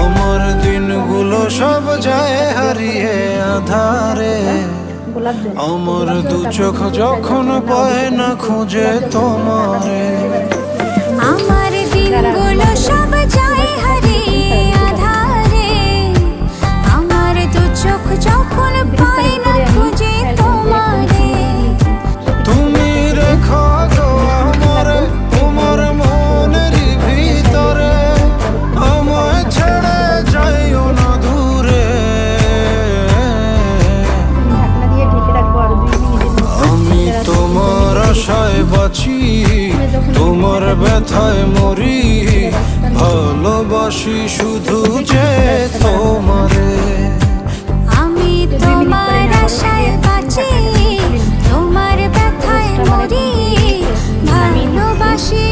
আমার দিনগুলো সব যায় হারিয়ে আধারে, আমার দু চোখ যখন পায় না খুঁজে তোমারে। আমার দিনগুলো সব যায় হারিয়ে আধারে, আমার দু চোখ যখন পায় না খুঁজে তোমারে। তুমি রেখো গো আমারে তোমার মনের ভিতরে, আমায় ছেড়ে যাইও না দূরে। আমি তোমার আশায় বাঁচি, তোমার ব্যথায় মরি, ভালোবাসি শুধু যে তোমারে। আমি তোমার আশায় বাঁচি, তোমার ব্যথায় মরি, ভালোবাসি